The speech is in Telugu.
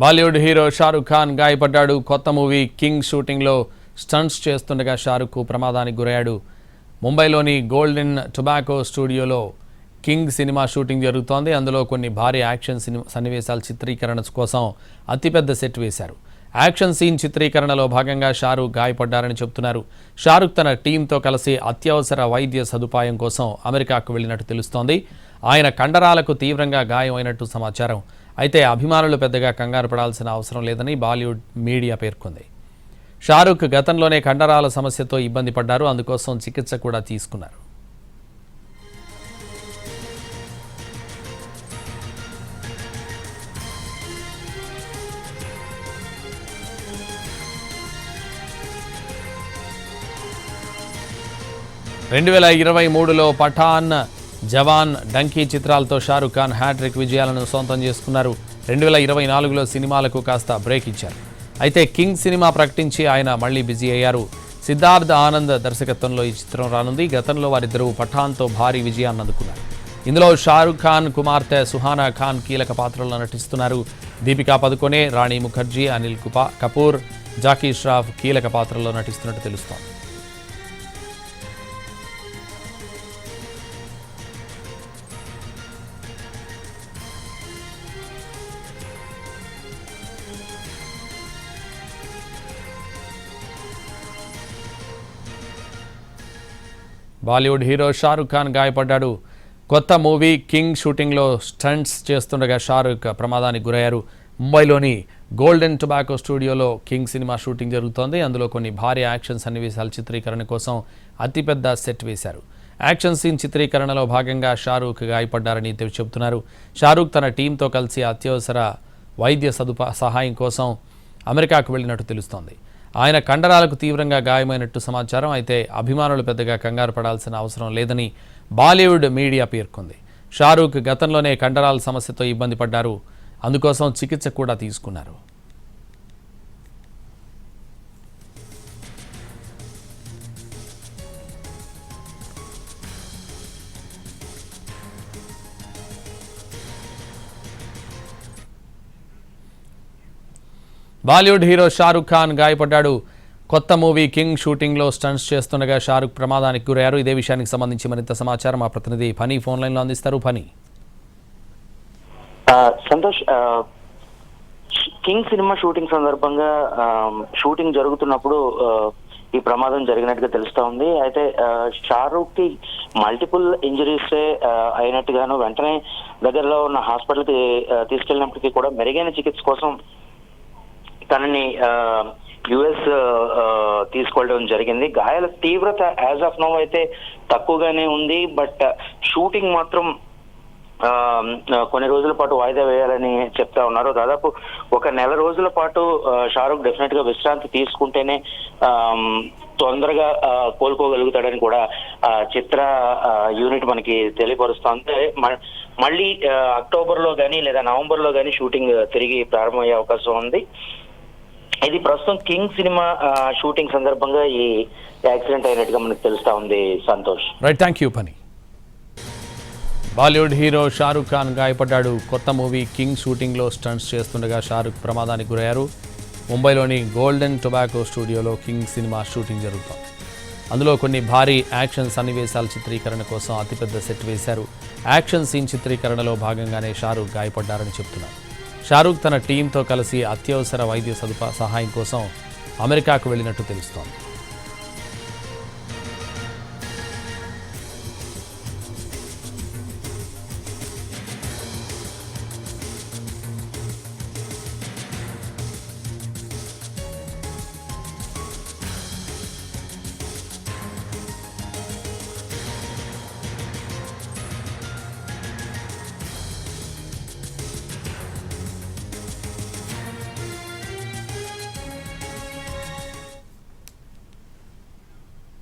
బాలీవుడ్ హీరో షారుఖ్ ఖాన్ గాయపడ్డాడు. కొత్త మూవీ కింగ్ షూటింగ్లో స్టంట్స్ చేస్తుండగా షారుఖ్ ప్రమాదానికి గురయ్యాడు. ముంబైలోని గోల్డెన్ టొబాకో స్టూడియోలో కింగ్ సినిమా షూటింగ్ జరుగుతోంది. అందులో కొన్ని భారీ యాక్షన్ సన్నివేశాల చిత్రీకరణ కోసం అతిపెద్ద సెట్ వేశారు. యాక్షన్ సీన్ చిత్రీకరణలో భాగంగా షారుఖ్ గాయపడ్డారని చెబుతున్నారు. షారుఖ్ తన టీంతో కలిసి అత్యవసర వైద్య సదుపాయం కోసం అమెరికాకు వెళ్లినట్టు తెలుస్తోంది. ఆయన కండరాలకు తీవ్రంగా గాయమైనట్టు సమాచారం. అయితే అభిమానులు పెద్దగా కంగారు పడాల్సిన అవసరం లేదని బాలీవుడ్ మీడియా పేర్కొంది. షారుఖ్ గతంలోనే కండరాల సమస్యతో ఇబ్బంది పడ్డారు. అందుకోసం చికిత్స కూడా తీసుకున్నారు. రెండు 2023లో పఠాన్, జవాన్, డంకీ చిత్రాలతో షారుఖ్ ఖాన్ హ్యాట్రిక్ విజయాలను సొంతం చేసుకున్నారు. 2024లో సినిమాలకు కాస్త బ్రేక్ ఇచ్చారు. అయితే కింగ్ సినిమా ప్రకటించి ఆయన మళ్లీ బిజీ అయ్యారు. సిద్ధార్థ్ ఆనంద్ దర్శకత్వంలో ఈ చిత్రం రానుంది. గతంలో వారిద్దరూ పఠాన్తో భారీ విజయాన్ని అందుకున్నారు. ఇందులో షారుఖ్ ఖాన్ కుమార్తె సుహానా ఖాన్ కీలక పాత్రల్లో నటిస్తున్నారు. దీపికా పదుకొనే, రాణి ముఖర్జీ, అనిల్ కపూర్, జాకీ ష్రాఫ్ కీలక పాత్రల్లో నటిస్తున్నట్టు తెలుస్తోంది. బాలీవుడ్ హీరో షారుఖ్ ఖాన్ గాయపడ్డాడు. కొత్త మూవీ కింగ్ షూటింగ్లో స్టంట్స్ చేస్తుండగా షారుఖ్ ప్రమాదానికి గురయ్యారు. ముంబైలోని గోల్డెన్ టొబాకో స్టూడియోలో కింగ్ సినిమా షూటింగ్ జరుగుతోంది. అందులో కొన్ని భారీ యాక్షన్ సన్నివేశాల చిత్రీకరణ కోసం అతిపెద్ద సెట్ వేశారు. యాక్షన్ సీన్ చిత్రీకరణలో భాగంగా షారుఖ్ గాయపడ్డారని చెబుతున్నారు. షారుఖ్ తన టీంతో కలిసి అత్యవసర వైద్య సహాయం కోసం అమెరికాకు వెళ్లినట్టు తెలుస్తోంది. ఆయన కండరాలకు తీవ్రంగా గాయమైనట్టు సమాచారం. అయితే అభిమానులు పెద్దగా కంగారు పడాల్సిన అవసరం లేదని బాలీవుడ్ మీడియా పేర్కొంది. షారుఖ్ గతంలోనే కండరాల సమస్యతో ఇబ్బంది పడ్డారు. అందుకోసం చికిత్స కూడా తీసుకున్నారు. బాలీవుడ్ హీరో షారుఖ్ ఖాన్ గాయపడ్డాడు. కొత్త మూవీ కింగ్ షూటింగ్లో స్టంట్స్ చేస్తుండగా షారుఖ్ ప్రమాదానికి గురయ్యారు. ఇదే విషయానికి సంబంధించి మరింత సమాచారం మా ప్రతినిధి ఫనీ ఫోన్ లైన్లో అందిస్తారు. Phani. Santosh, king cinema shooting సందర్భంగా షూటింగ్ జరుగుతున్నప్పుడు ఈ ప్రమాదం జరిగినట్టుగా తెలుస్తా ఉంది. అయితే షారూఖ్ కి మల్టిపుల్ ఇంజరీస్ అయినట్టుగాను వెంటనే దగ్గరలో ఉన్న హాస్పిటల్కి తీసుకెళ్ళినప్పటికీ కూడా మెరుగైన చికిత్స కోసం తనని యుఎస్ తీసుకెళ్ళడం జరిగింది. గాయాల తీవ్రత యాజ్ ఆఫ్ నౌ అయితే తక్కువగానే ఉంది. బట్ షూటింగ్ మాత్రం కొన్ని రోజుల పాటు వాయిదా వేయాలని చెప్తా ఉన్నారు. దాదాపు 1 నెల రోజుల పాటు షారుఖ్ డెఫినెట్ గా విశ్రాంతి తీసుకుంటేనే తొందరగా కోలుకోగలుగుతాడని కూడా చిత్ర యూనిట్ మనకి తెలియపరుస్తోంది. మళ్ళీ అక్టోబర్లో కానీ లేదా నవంబర్లో కానీ షూటింగ్ తిరిగి ప్రారంభమయ్యే అవకాశం ఉంది. ఇది ప్రస్తుతం కింగ్ సినిమా షూటింగ్ సందర్భంగా ఈ యాక్సిడెంట్ అయినట్టుగా మనకు తెలుస్తా ఉంది. సంతోష్. రైట్, థ్యాంక్ యూ పని. బాలీవుడ్ హీరో షారుఖ్ ఖాన్ గాయపడ్డాడు. కొత్త మూవీ కింగ్ షూటింగ్లో స్టంట్స్ చేస్తుండగా షారుఖ్ ప్రమాదానికి గురయ్యారు. ముంబైలోని గోల్డెన్ టొబాకో స్టూడియోలో కింగ్ సినిమా షూటింగ్ జరుగుతోంది. అందులో కొన్ని భారీ యాక్షన్ సన్నివేశాల చిత్రీకరణ కోసం అతిపెద్ద సెట్ వేశారు. యాక్షన్ సీన్ చిత్రీకరణలో భాగంగానే షారుఖ్ గాయపడ్డారని చెబుతున్నారు. షారుఖ్ తన టీంతో కలిసి అత్యవసర వైద్య సహాయం కోసం అమెరికాకు వెళ్లినట్టు తెలుస్తోంది.